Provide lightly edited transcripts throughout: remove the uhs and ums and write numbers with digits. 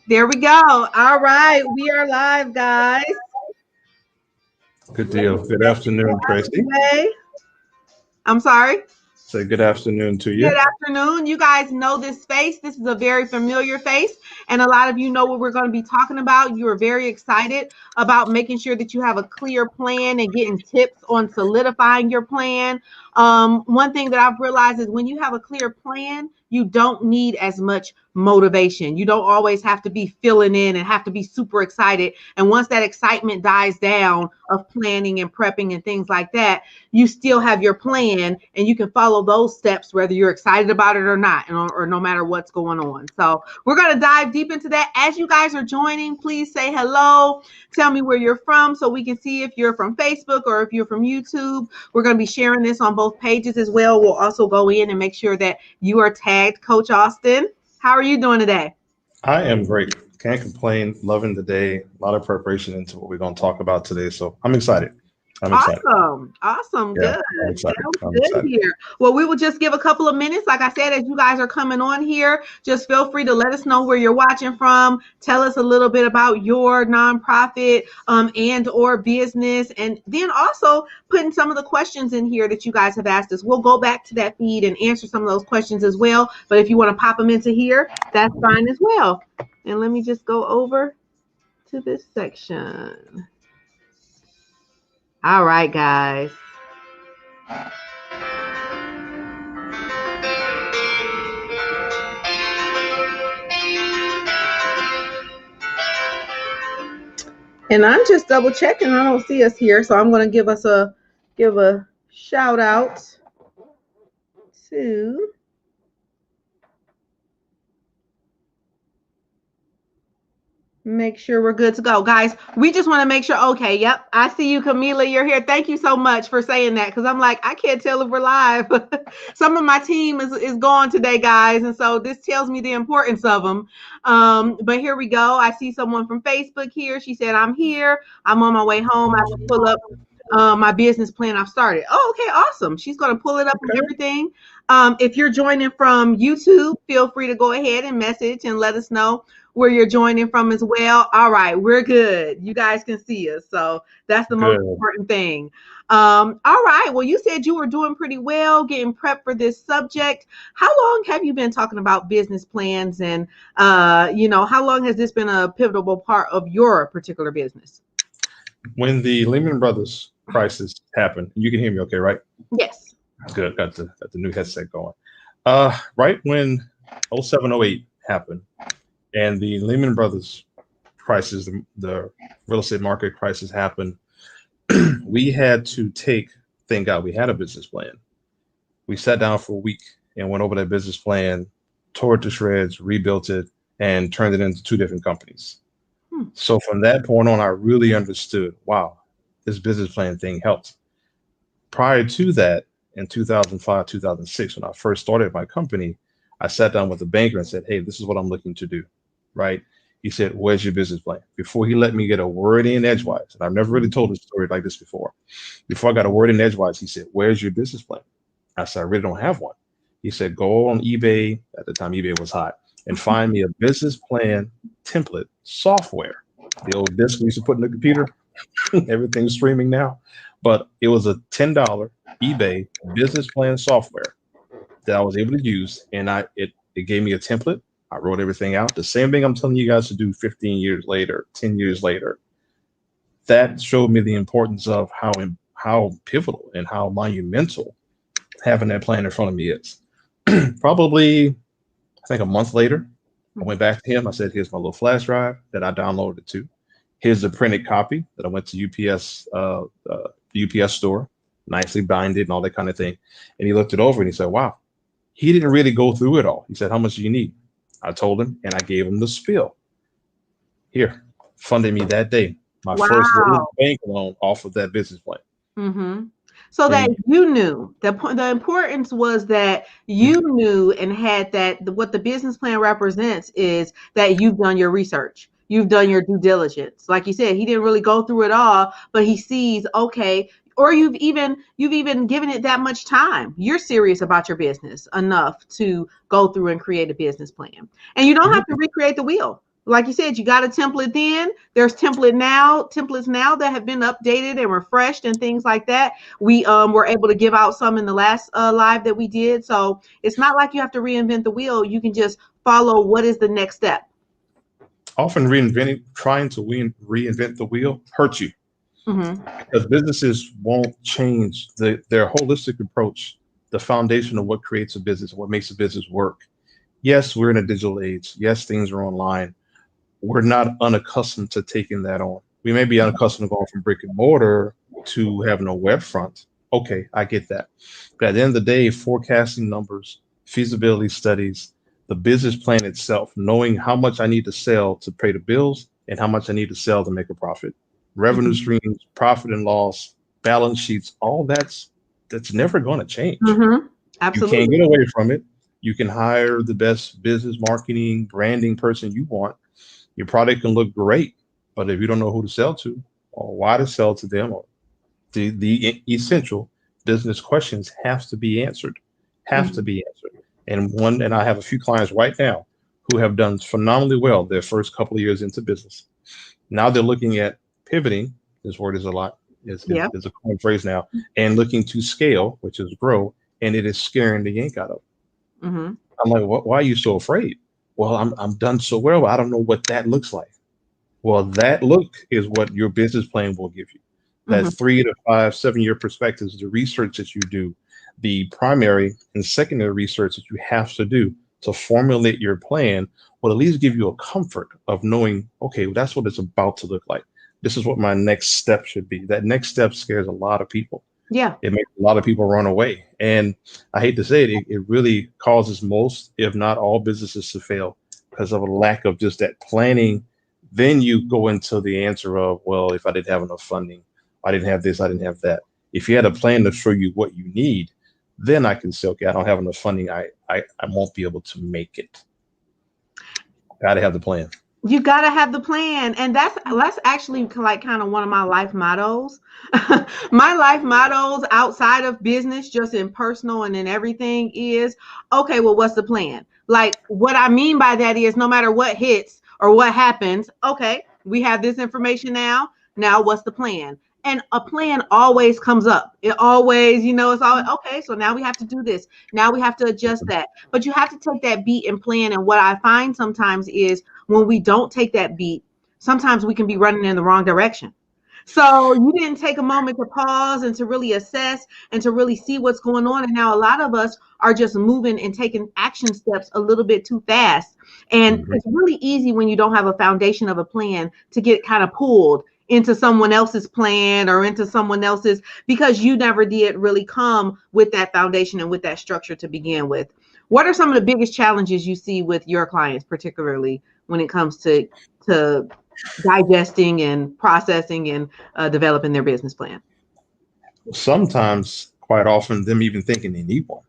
There we go. All right. We are live, guys. Good deal. Good afternoon, Tracy. Today. I'm sorry. Say good afternoon to Good you. afternoon. You guys know this face. This is a very familiar face, and a lot of you know what we're going to be talking about. You are very excited about making sure that you have a clear plan and getting tips on solidifying your plan. One thing that I've realized is when you have a clear plan, you don't need as much motivation. You don't always have to be filling in and have to be super excited. And once that excitement dies down of planning and prepping and things like that, you still have your plan and you can follow those steps whether you're excited about it or not, or no matter what's going on. So we're going to dive deep into that. As you guys are joining, please say hello. Tell me where you're from so we can see if you're from Facebook or if you're from YouTube. We're going to be sharing this on both pages as well. We'll also go in and make sure that you are tagged Coach Austin. How are you doing today? I am great. Can't complain. Loving the day. A lot of preparation into what we're going to talk about today. So I'm excited. I'm excited. Awesome. Yeah, Good. I'm excited. Sounds I'm good excited. here. Well, we will just give a couple of minutes. Like I said, as you guys are coming on here, just feel free to let us know where you're watching from. Tell us a little bit about your nonprofit and or business. And then also putting some of the questions in here that you guys have asked us. We'll go back to that feed and answer some of those questions as well. But if you want to pop them into here, that's fine as well. And let me just go over to this section. All right, guys. And I'm just double checking. I don't see us here, so I'm going to give a shout out to make sure we're good to go. Guys, we just want to make sure. Okay, yep. I see you, Camila. You're here. Thank you so much for saying that, because I'm like, I can't tell if we're live. Some of my team is gone today, guys. And so this tells me the importance of them. But here we go. I see someone from Facebook here. She said, I'm here. I'm on my way home. I have to pull up my business plan I've started. Oh, okay, awesome. She's going to pull it up and everything. If you're joining from YouTube, feel free to go ahead and message and let us know where you're joining from as well. All right, we're good. You guys can see us. So that's the most important thing. All right. Well, you said you were doing pretty well, getting prepped for this subject. How long have you been talking about business plans, and how long has this been a pivotal part of your particular business? When the Lehman Brothers crisis happened, you can hear me okay, right? Yes. Good. Got the new headset going. Right when 07, 08 happened, and the Lehman Brothers crisis, the real estate market crisis happened, we had to thank God we had a business plan. We sat down for a week and went over that business plan, tore it to shreds, rebuilt it, and turned it into two different companies. So from that point on, I really understood, wow, this business plan thing helped. Prior to that, in 2005, 2006, when I first started my company, I sat down with the banker and said, hey, this is what I'm looking to do. Right? He said, where's your business plan? Before he let me get a word in edgewise, and I've never really told a story like this before. Before I got a word in edgewise, he said, where's your business plan? I said, I really don't have one. He said, go on eBay. At the time, eBay was hot, and find me a business plan template software. The old disk we used to put in the computer. Everything's streaming now. But it was a $10 eBay business plan software that I was able to use, and it gave me a template. I wrote everything out. The same thing I'm telling you guys to do 15 years later, 10 years later. That showed me the importance of how pivotal and how monumental having that plan in front of me is. Probably, I think a month later, I went back to him. I said, here's my little flash drive that I downloaded it to. Here's the printed copy that I went to UPS store, nicely binded and all that kind of thing. And he looked it over and he said, wow, he didn't really go through it all. He said, how much do you need? I told him, and I gave him the spiel. Here, funded me that day. My first bank loan off of that business plan. Mm-hmm. So that you knew, the importance was that you knew and had that what the business plan represents is that you've done your research. You've done your due diligence. Like you said, he didn't really go through it all, but he sees, okay, or you've even given it that much time. You're serious about your business enough to go through and create a business plan. And you don't have to recreate the wheel. Like you said, you got a template then. There's templates now that have been updated and refreshed and things like that. We were able to give out some in the last live that we did. So it's not like you have to reinvent the wheel. You can just follow what is the next step. Often trying to reinvent the wheel hurts you Mm-hmm. because businesses won't change their holistic approach, the foundation of what creates a business, what makes a business work. Yes, we're in a digital age. Yes, things are online. We're not unaccustomed to taking that on. We may be unaccustomed to going from brick and mortar to having a web front. Okay, I get that. But at the end of the day, forecasting numbers, feasibility studies, the business plan itself, knowing how much I need to sell to pay the bills and how much I need to sell to make a profit, revenue Mm-hmm. streams, profit and loss, balance sheets, all that's never going to change. Mm-hmm. You can't Absolutely. get away from it. You can hire the best business marketing, branding person you want. Your product can look great, but if you don't know who to sell to or why to sell to them, or the essential business questions have to be answered, have to Mm-hmm. be answered. And I have a few clients right now who have done phenomenally well their first couple of years into business. Now they're looking at pivoting. This word is a lot Yeah. is a common phrase now, and looking to scale, which is grow, and it is scaring the yank out of them. Mm-hmm. I'm like, why are you so afraid? Well, I'm done so well. I don't know what that looks like. Well, that look is what your business plan will give you. That Mm-hmm. 3 to 5, 7 year perspectives, the research that you do, the primary and secondary research that you have to do to formulate your plan will at least give you a comfort of knowing, okay, well, that's what it's about to look like. This is what my next step should be. That next step scares a lot of people. Yeah. It makes a lot of people run away. And I hate to say it really causes most, if not all, businesses to fail because of a lack of just that planning. Then you go into the answer of, well, if I didn't have enough funding, I didn't have this, I didn't have that. If you had a plan to show you what you need, then I can say, okay, I don't have enough funding. I won't be able to make it. Got to have the plan. You got to have the plan, and that's actually like kind of one of my life mottos. My life mottos outside of business, just in personal and in everything, is okay, well, what's the plan? Like, what I mean by that is no matter what hits or what happens, okay, we have this information now what's the plan? And a plan always comes up. It always, it's always okay, so now we have to do this, now we have to adjust that. But you have to take that beat and plan. And what I find sometimes is when we don't take that beat, sometimes we can be running in the wrong direction. So you didn't take a moment to pause and to really assess and to really see what's going on. And now a lot of us are just moving and taking action steps a little bit too fast. And Mhm. it's really easy when you don't have a foundation of a plan to get kind of pulled into someone else's plan or into someone else's, because you never did really come with that foundation and with that structure to begin with. What are some of the biggest challenges you see with your clients, particularly when it comes to digesting and processing and developing their business plan? Sometimes, quite often, them even thinking they need one.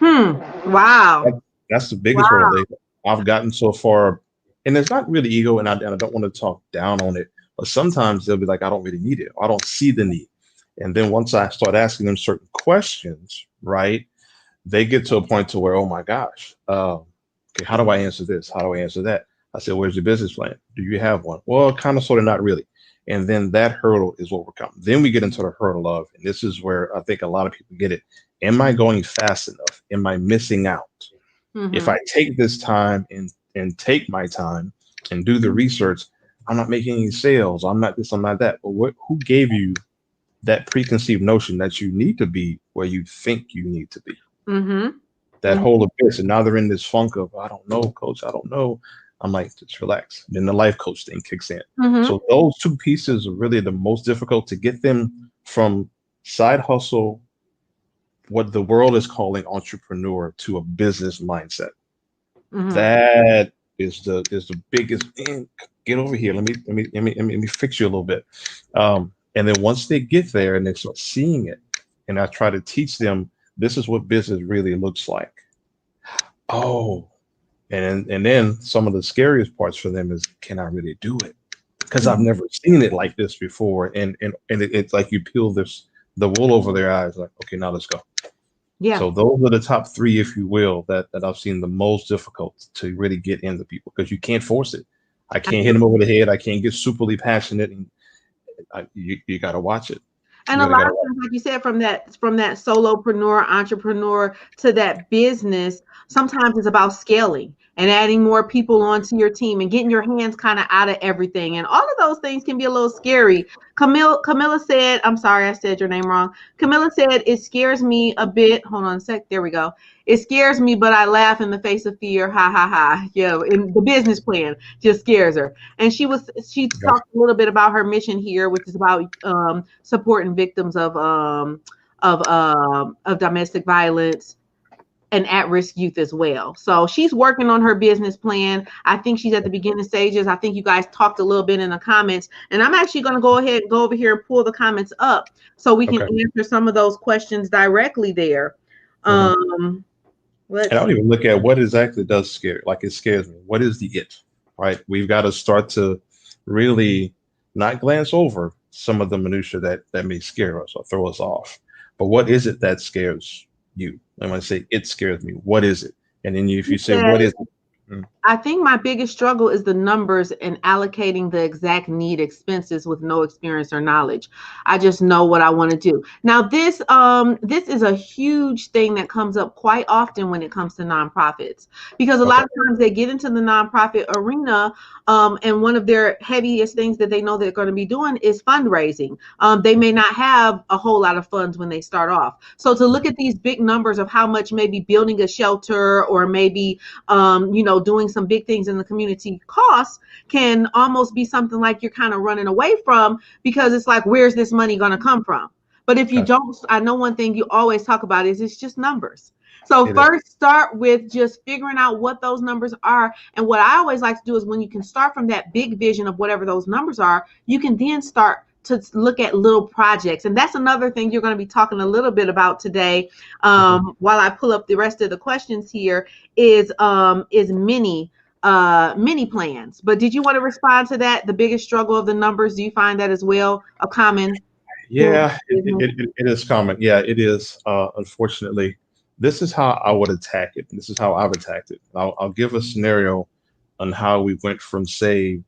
Wow. That, that's the biggest hurdle. Wow. I've gotten so far, and it's not really ego, and I don't want to talk down on it, but sometimes they'll be like, I don't really need it. I don't see the need. And then once I start asking them certain questions, right, they get to a point to where, oh my gosh, okay, how do I answer this? How do I answer that? I said, where's your business plan? Do you have one? Well, kind of, sort of, not really. And then that hurdle is overcome. Then we get into the hurdle of, and this is where I think a lot of people get it. Am I going fast enough? Am I missing out? If Mm-hmm. I take this time and take my time and do the research, I'm not making any sales. I'm not this, I'm not that. But who gave you that preconceived notion that you need to be where you think you need to be? Mm-hmm. That whole abyss. And now they're in this funk of, I don't know, coach, I don't know. I'm like, just relax. Then the life coach thing kicks in. Mm-hmm. So those two pieces are really the most difficult to get them from side hustle, what the world is calling entrepreneur, to a business mindset. Mm-hmm. That is the biggest. Man, get over here. Let me fix you a little bit. And then once they get there and they start seeing it, and I try to teach them, this is what business really looks like. Oh, and then some of the scariest parts for them is, can I really do it? Because I've Mm-hmm. never seen it like this before. It's like you peel the wool over their eyes. Like, okay, now let's go. Yeah. So those are the top three, if you will, that I've seen the most difficult to really get into people, because you can't force it. I can't hit him over the head. I can't get superly passionate, and you got to watch it. And a lot of times, like you said, from that solopreneur, entrepreneur to that business, sometimes it's about scaling and adding more people onto your team and getting your hands kind of out of everything. And all of those things can be a little scary. Camilla said, I'm sorry, I said your name wrong. Camilla said, it scares me a bit. Hold on a sec. There we go. It scares me, but I laugh in the face of fear. Ha ha ha. Yeah, in the business plan just scares her. And she talked a little bit about her mission here, which is about supporting victims of domestic violence and at-risk youth as well. So she's working on her business plan. I think she's at the beginning stages. I think you guys talked a little bit in the comments, and I'm actually going to go ahead and go over here and pull the comments up so we can answer some of those questions directly there. And I don't even look at what exactly does scare. Like, it scares me. What is the it? Right? We've got to start to really not glance over some of the minutia that may scare us or throw us off. But what is it that scares you? And when I say it scares me, what is it? And then if you say, what is it? I think my biggest struggle is the numbers and allocating the exact need expenses with no experience or knowledge. I just know what I want to do. Now, this is a huge thing that comes up quite often when it comes to nonprofits, because a lot of times they get into the nonprofit arena, and one of their heaviest things that they know they're going to be doing is fundraising. They may not have a whole lot of funds when they start off. So to look at these big numbers of how much maybe building a shelter or maybe, doing some big things in the community costs can almost be something like you're kind of running away from, because it's like, where's this money going to come from? But if you don't, I know one thing you always talk about is it's just numbers. So first start with just figuring out what those numbers are. And what I always like to do is when you can start from that big vision of whatever those numbers are, you can then start to look at little projects. And that's another thing you're going to be talking a little bit about today, while I pull up the rest of the questions here, is mini plans. But did you want to respond to that? The biggest struggle of the numbers, do you find that as well a common? Yeah, it is common. Yeah, it is. Unfortunately, this is how I would attack it. This is how I've attacked it. I'll give a scenario on how we went from, say,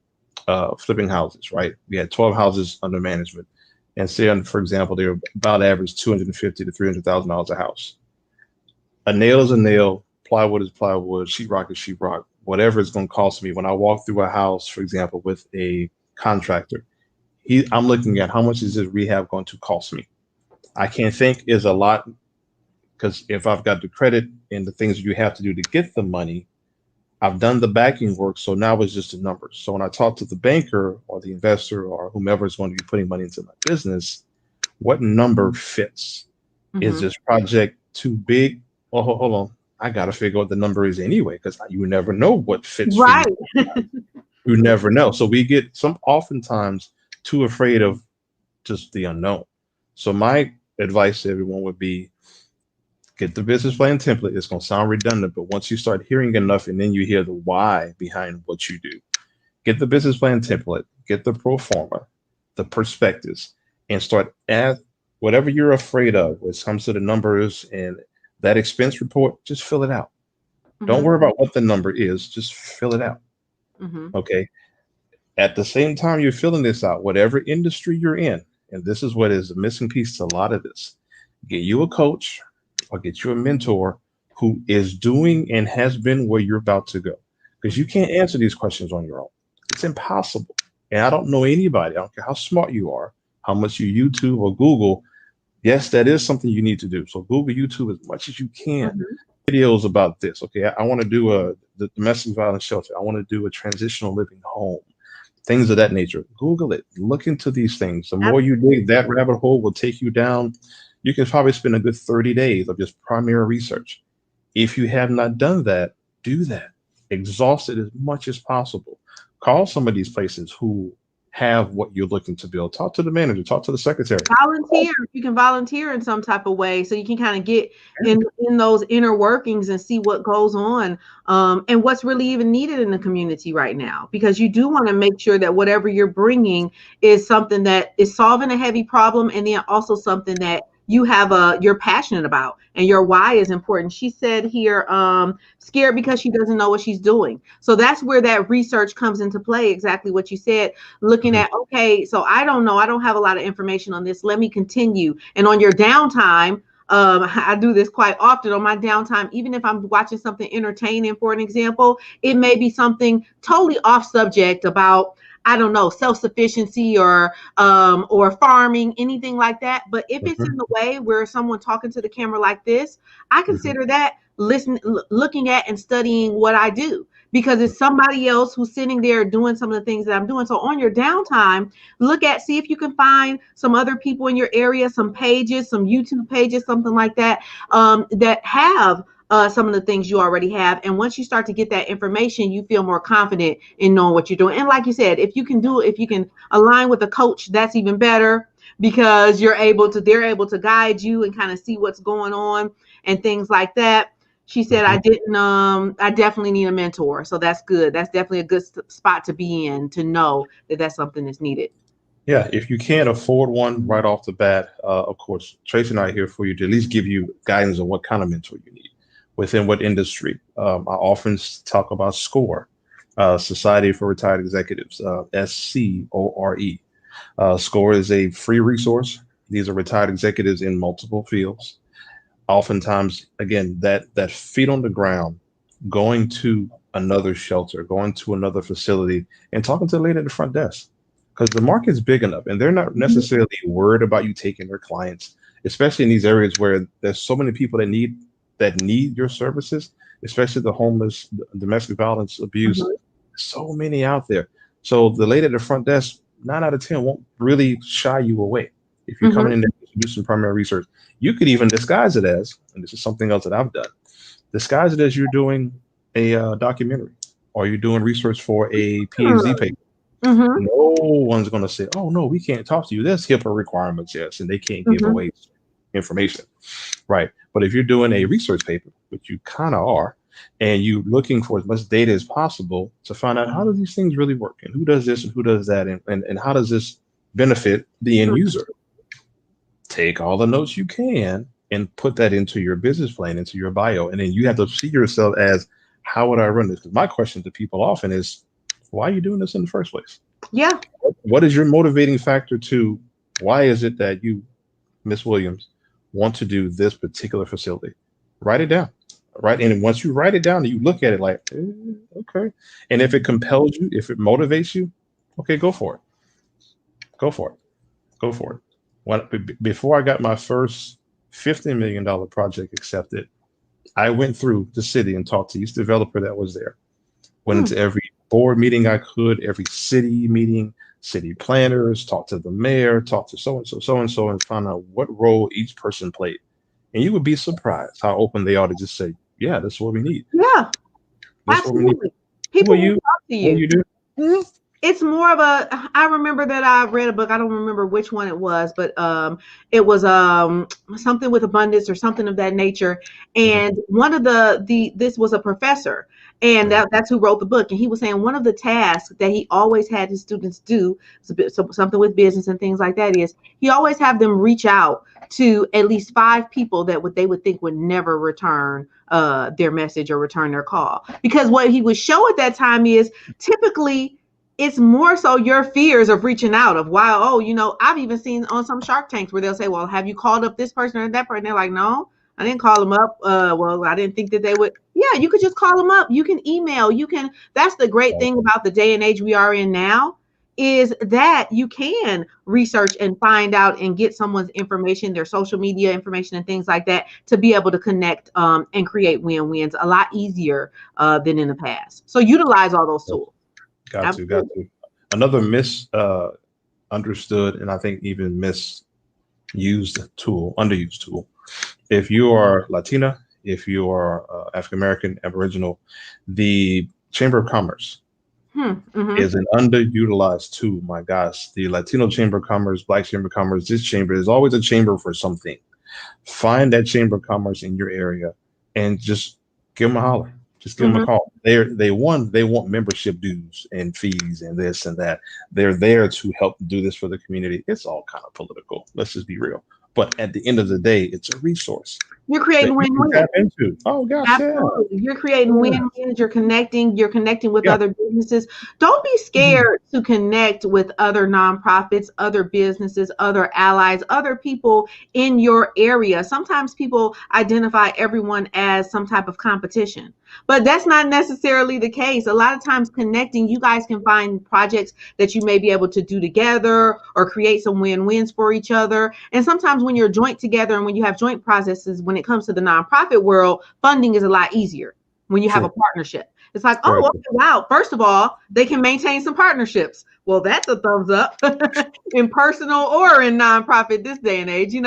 flipping houses, right? We had 12 houses under management, and say, for example, they were about average $250,000 to $300,000 a house. A nail is a nail, plywood is plywood, sheetrock is sheetrock, whatever it's going to cost me. When I walk through a house, for example, with a contractor, I'm looking at how much is this rehab going to cost me. I can't think is a lot, because if I've got the credit and the things you have to do to get the money, I've done the backing work, so now it's just the numbers. So when I talk to the banker or the investor or whomever is going to be putting money into my business, what number fits? Is this project too big? Well, hold on. I got to figure out what the number is anyway, because you never know what fits. Right. You never know. So we get oftentimes too afraid of just the unknown. So my advice to everyone would be, get the business plan template. It's going to sound redundant, but once you start hearing enough and then you hear the why behind what you do, get the business plan template, get the pro forma, the perspectives, and start at whatever you're afraid of when it comes to the numbers and that expense report, just fill it out. Don't worry about what the number is, just fill it out. Okay. At the same time you're filling this out, whatever industry you're in, and this is what is the missing piece to a lot of this, get you a coach or get you a mentor who is doing and has been where you're about to go, because you can't answer these questions on your own. It's impossible. And I don't know anybody, I don't care how smart you are, how much you YouTube or Google. Yes, that is something you need to do. So Google, YouTube as much as you can. Videos about this. Okay, I want to do the domestic violence shelter. I want to do a transitional living home. Things of that nature. Google it. Look into these things. The more you dig, that rabbit hole will take you down. You can probably spend a good 30 days of just primary research. If you have not done that, do that. Exhaust it as much as possible. Call some of these places who have what you're looking to build. Talk to the manager, talk to the secretary. Volunteer. You can volunteer in some type of way, so you can kind of get in those inner workings and see what goes on, and what's really even needed in the community right now, because you do want to make sure that whatever you're bringing is something that is solving a heavy problem, and then also something that you're passionate about, and your why is important. She said here, scared because she doesn't know what she's doing. So that's where that research comes into play, exactly what you said, looking Mhm. at, okay, so I don't know, I don't have a lot of information on this, let me continue. And on your downtime, I do this quite often on my downtime, even if I'm watching something entertaining, for an example, it may be something totally off subject about, I don't know, self-sufficiency or farming, anything like that. But if it's in Mhm. the way where someone talking to the camera like this, I Mhm. consider that looking at and studying what I do, because it's somebody else who's sitting there doing some of the things that I'm doing. So on your downtime, see if you can find some other people in your area, some pages, some YouTube pages, something like that, that have some of the things you already have. And once you start to get that information, you feel more confident in knowing what you're doing. And like you said, if you can align with a coach, that's even better, because they're able to guide you and kind of see what's going on and things like that. She said, Mhm. I definitely need a mentor. So that's good. That's definitely a good spot to be in, to know that that's something that's needed. Yeah, if you can't afford one right off the bat, of course, Tracy and I are here for you to at least give you guidance on what kind of mentor you need within what industry. I often talk about SCORE, Society for Retired Executives, SCORE. SCORE is a free resource. These are retired executives in multiple fields. Oftentimes, again, that feet on the ground, going to another shelter, going to another facility, and talking to the lady at the front desk, because the market's big enough, and they're not Mhm. necessarily worried about you taking their clients, especially in these areas where there's so many people that need your services, especially the homeless, domestic violence, abuse. Mhm. So many out there. So the lady at the front desk, 9 out of 10 won't really shy you away if you're coming Mhm. in there to do some primary research. You could even disguise it as, and this is something else that I've done, disguise it as you're doing a documentary, or you're doing research for a PhD paper. Mhm. No one's going to say, "Oh no, we can't talk to you. There's HIPAA requirements, yes, and they can't give Mhm. away information." Right. But if you're doing a research paper, which you kind of are, and you're looking for as much data as possible to find out how do these things really work, and who does this and who does that, and how does this benefit the end Mhm. user, take all the notes you can and put that into your business plan, into your bio. And then you have to see yourself as, how would I run this? Because my question to people often is, why are you doing this in the first place? Yeah. What is your motivating factor to, why is it that you, Miss Williams, want to do this particular facility? Write it down. Right. And once you write it down and you look at it like, okay. And if it compels you, if it motivates you, okay, go for it. Go for it. Go for it. Before I got my first $15 million project accepted, I went through the city and talked to each developer that was there. Went Mm. into every board meeting I could, every city meeting, city planners, talked to the mayor, talked to so and so, and found out what role each person played. And you would be surprised how open they are to just say, "Yeah, this is what we need. Yeah. This is what we need." Absolutely. Who are People will you? talk to What do you. you do? It's more of a, I remember that I read a book, I don't remember which one it was, but it was something with abundance or something of that nature. Mhm, And one of the this was a professor, and mhm, that's who wrote the book. And he was saying one of the tasks that he always had his students do, something with business and things like that, is he always have them reach out to at least 5 people that they would think would never return their message or return their call. Because what he would show at that time is, typically it's more so your fears of reaching out, of why, oh, I've even seen on some Shark Tanks where they'll say, well, have you called up this person or that person? They're like, no, I didn't call them up. Well, I didn't think that they would. Yeah, you could just call them up. You can email. That's the great right, thing about the day and age we are in now, is that you can research and find out and get someone's information, their social media information and things like that, to be able to connect and create win-wins a lot easier than in the past. So utilize all those right. tools. Got to, got Absolutely. to. Another understood, and I think even misused tool, underused tool. If you are Latina, if you are African American, Aboriginal, the Chamber of Commerce Mm-hmm. is an underutilized tool. My gosh, the Latino Chamber of Commerce, Black Chamber of Commerce, this chamber is always a chamber for something. Find that Chamber of Commerce in your area and just give them a holler. Just give them a Mm-hmm. call. They want membership dues and fees and this and that. They're there to help do this for the community. It's all kind of political. Let's just be real. but at the end of the day, it's a resource You're that creating you can win-win. tap into. Oh gosh, yeah, Absolutely. You're creating yeah, win-wins. You're connecting with yeah. other businesses. Don't be Mhm. scared to connect with other nonprofits, other businesses, other allies, other people in your area. Sometimes people identify everyone as some type of competition, but that's not necessarily the case. A lot of times connecting, you guys can find projects that you may be able to do together or create some win-wins for each other. And sometimes when you're joint together and when you have joint processes, when it comes to the nonprofit world, funding is a lot easier when you have a True. partnership. It's like, Very oh, true. okay, wow. First of all, they can maintain some partnerships. Well, that's a thumbs up in personal or in nonprofit this day and age, So,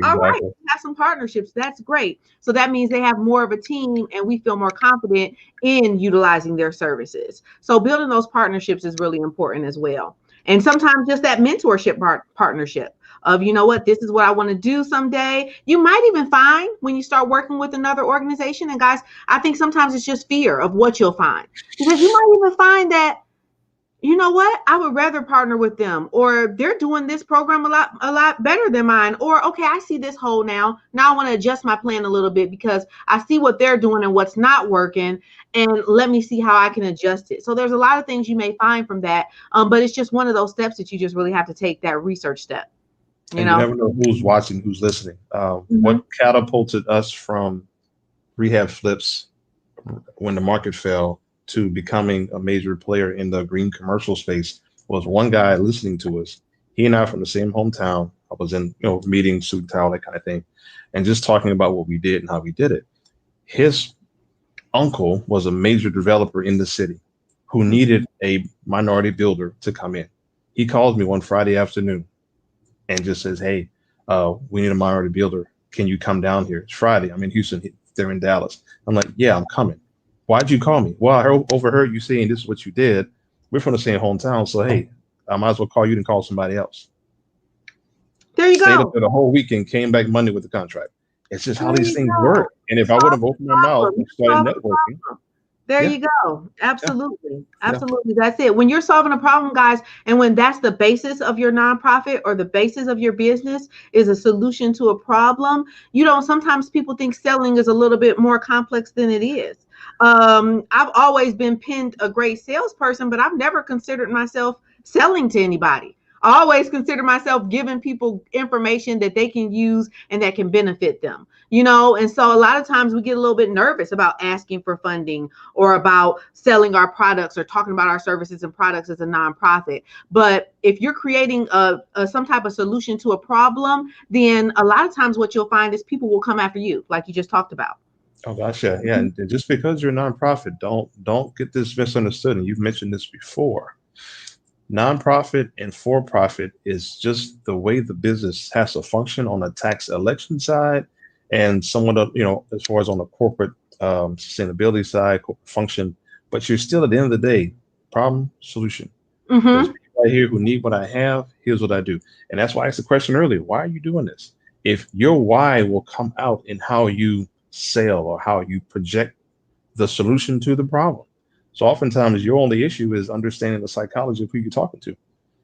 all right, Exactly. have some partnerships. That's great. So that means they have more of a team and we feel more confident in utilizing their services. So building those partnerships is really important as well. And sometimes just that mentorship partnership of, you know what, this is what I want to do someday. You might even find when you start working with another organization, and guys, I think sometimes it's just fear of what you'll find, because you might even find that, you know what, I would rather partner with them, or they're doing this program a lot better than mine, or okay, I see this hole now I want to adjust my plan a little bit because I see what they're doing and what's not working, and let me see how I can adjust it. So there's a lot of things you may find from that, but it's just one of those steps that you just really have to take, that research step you And you know never know who's watching, who's listening. hmm What catapulted us from rehab flips when the market fell to becoming a major player in the green commercial space was one guy listening to us. He and I are from the same hometown. I was in, meetings, suit and towel, that kind of thing, and just talking about what we did and how we did it. His uncle was a major developer in the city who needed a minority builder to come in. He called me one Friday afternoon and just says, "Hey, we need a minority builder. Can you come down here? It's Friday. I'm in Houston. They're in Dallas." I'm like, "Yeah, I'm coming." "Why'd you call me?" "Well, I overheard you saying this is what you did. We're from the same hometown, so hey, I might as well call you than call somebody else." There you Stayed up go. there the whole weekend, came back Monday with the contract. It's just how There these you things go. work. And if I would Solve have the opened my mouth problem. and started Solve the networking, problem. There yeah, you go. yeah, Absolutely. yeah, Absolutely. That's it. When you're solving a problem, guys, and when that's the basis of your nonprofit or the basis of your business is a solution to a problem, sometimes people think selling is a little bit more complex than it is. I've always been pinned a great salesperson, but I've never considered myself selling to anybody. I always consider myself giving people information that they can use and that can benefit them, and so a lot of times we get a little bit nervous about asking for funding or about selling our products or talking about our services and products as a nonprofit. But if you're creating some type of solution to a problem, then a lot of times what you'll find is people will come after you, like you just talked about. oh gosh, yeah, yeah. And just because you're a nonprofit, don't get this misunderstood. And you've mentioned this before. Nonprofit and for profit is just the way the business has to function on a tax election side, and somewhat of, as far as on the corporate sustainability side, corporate function. But you're still at the end of the day, problem solution. There's Mm-hmm. people right here who need what I have. Here's what I do. And that's why I asked the question earlier, why are you doing this? If your why will come out in how you sell or how you project the solution to the problem. So oftentimes your only issue is understanding the psychology of who you're talking to.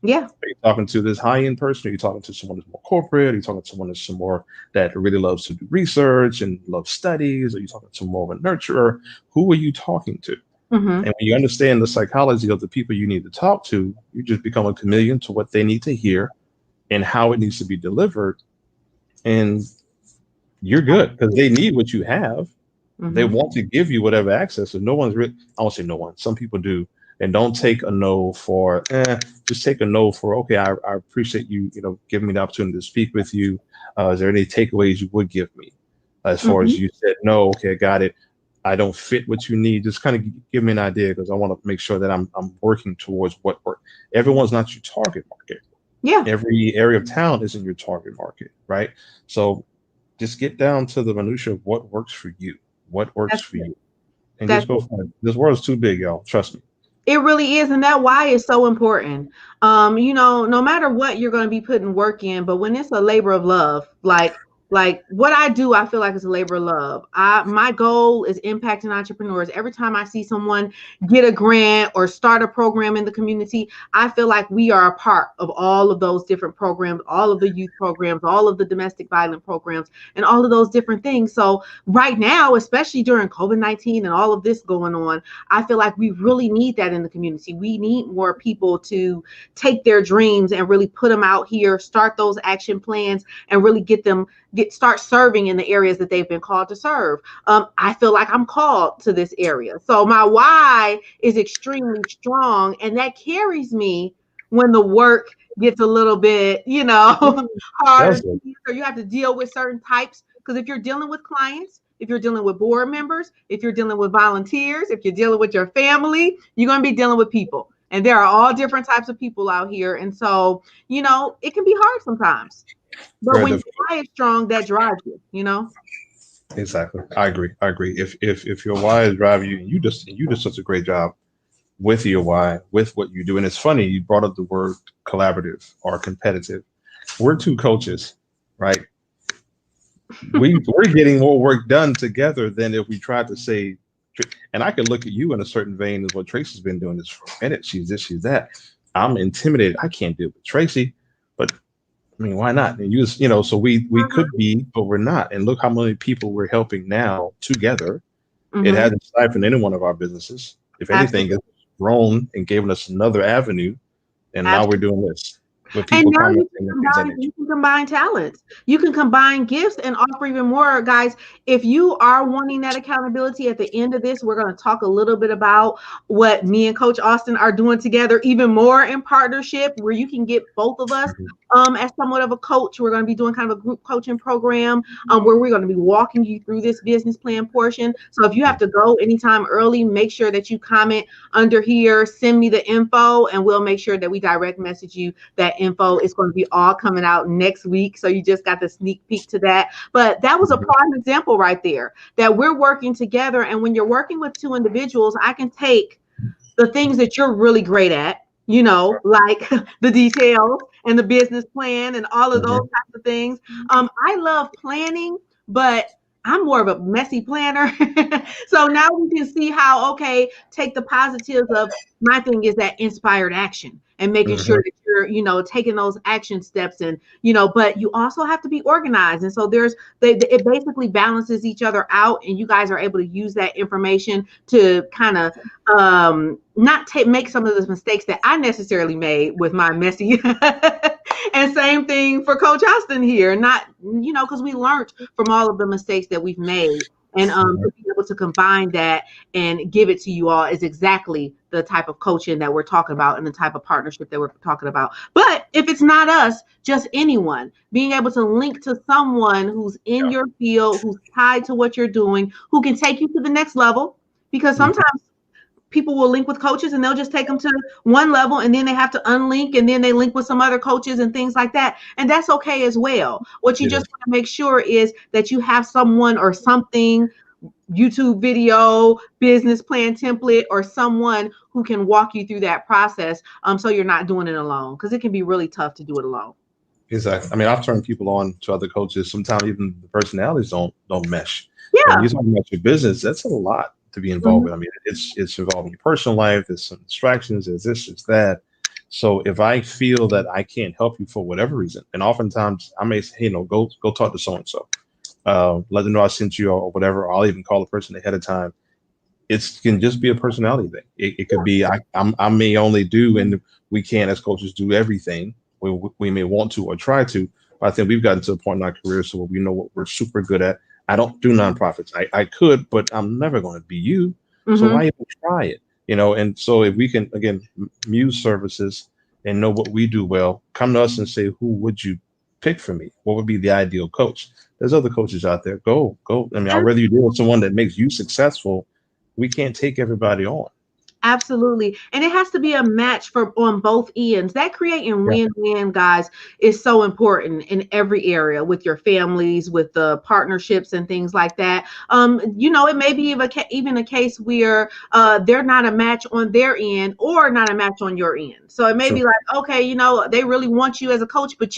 Yeah. Are you talking to this high-end person? Are you talking to someone that's more corporate? Are you talking to someone that's some more that really loves to do research and loves studies? Are you talking to more of a nurturer? Who are you talking to? Mm-hmm. And when you understand the psychology of the people you need to talk to, you just become a chameleon to what they need to hear and how it needs to be delivered. And you're good because they need what you have. They Mm-hmm. want to give you whatever access. And no one's really, I won't say no one, some people do. And don't take a no for, just take a no for, okay, I appreciate you, giving me the opportunity to speak with you. Is there any takeaways you would give me? As far Mm-hmm. as you said, no, okay, I got it. I don't fit what you need. Just kind of give me an idea because I want to make sure that I'm working towards what work. Everyone's not your target market. Yeah. Every area of town isn't your target market, right? So just get down to the minutia of what works for you, what works That's for it. you, and just That's go it. for it. This world is too big, y'all. Trust me. It really is. And that why is so important. No matter what you're going to be putting work in, but when it's a labor of love, like Like what I do, I feel like it's a labor of love. My goal is impacting entrepreneurs. Every time I see someone get a grant or start a program in the community, I feel like we are a part of all of those different programs, all of the youth programs, all of the domestic violence programs, and all of those different things. So right now, especially during COVID-19 and all of this going on, I feel like we really need that in the community. We need more people to take their dreams and really put them out here, start those action plans, and really start serving in the areas that they've been called to serve. I feel like I'm called to this area. So my why is extremely strong, and that carries me when the work gets a little bit, harder. Or you have to deal with certain types. Because if you're dealing with clients, if you're dealing with board members, if you're dealing with volunteers, if you're dealing with your family, you're going to be dealing with people. And there are all different types of people out here. And so, it can be hard sometimes. But when your why is strong, that drives you, Exactly. I agree. If your why is driving you, and you do such a great job with your why, with what you do. And it's funny, you brought up the word collaborative or competitive. We're two coaches, right? We're getting more work done together than if we tried to say, and I could look at you in a certain vein as what Tracy's been doing this for a minute. She's this, she's that. I'm intimidated. I can't deal with Tracy, but I mean, why not? And so we could be, but we're not. And look how many people we're helping now together. It hasn't siphoned any one of our businesses. If anything, it's grown and given us another avenue. And now we're doing this. And now you can combine talents. You can combine gifts and offer even more, guys. If you are wanting that accountability at the end of this, we're going to talk a little bit about what me and Coach Austin are doing together, even more in partnership, where you can get both of us as somewhat of a coach. We're going to be doing kind of a group coaching program where we're going to be walking you through this business plan portion. So if you have to go anytime early, make sure that you comment under here, send me the info, and we'll make sure that we direct message you that info. Is going to be all coming out next week. So you just got the sneak peek to that. But that was a prime example right there, that we're working together. And when you're working with two individuals, I can take the things that you're really great at, like the details and the business plan and all of those types of things. I love planning, but I'm more of a messy planner. So now we can see how, take the positives of my thing is that inspired action and making sure that you're, taking those action steps and, but you also have to be organized. And so it basically balances each other out, and you guys are able to use that information to kind of not make some of the mistakes that I necessarily made with my messy. And same thing for Coach Austin here, not, because we learned from all of the mistakes that we've made. And to be able to combine that and give it to you all is exactly the type of coaching that we're talking about and the type of partnership that we're talking about. But if it's not us, just anyone, being able to link to someone who's in your field, who's tied to what you're doing, who can take you to the next level, because sometimes people will link with coaches and they'll just take them to one level and then they have to unlink and then they link with some other coaches and things like that. And that's okay as well. What you just want to make sure is that you have someone or something, YouTube video, business plan template, or someone who can walk you through that process. So you're not doing it alone, because it can be really tough to do it alone. Exactly. I mean, I've turned people on to other coaches. Sometimes even the personalities don't mesh. Yeah. When you're talking about your business, that's a lot to be involved with. I mean, it's involving your personal life. There's some distractions. There's this, there's that. So if I feel that I can't help you for whatever reason, and oftentimes I may say, go talk to so and so, let them know I sent you or whatever. Or I'll even call the person ahead of time. It can just be a personality thing. It could be I may only do, and we can't as coaches do everything. We may want to or try to. But I think we've gotten to a point in our career so we know what we're super good at. I don't do nonprofits. I could, but I'm never going to be you. So why even try it? And so if we can, again, muse services and know what we do well, come to us and say, who would you pick for me? What would be the ideal coach? There's other coaches out there. Go. I mean, I'd rather you deal with someone that makes you successful. We can't take everybody on. Absolutely. And it has to be a match on both ends. That creating win-win, guys, is so important in every area, with your families, with the partnerships and things like that. It may be even a case where they're not a match on their end or not a match on your end. So it may be like, okay, they really want you as a coach, but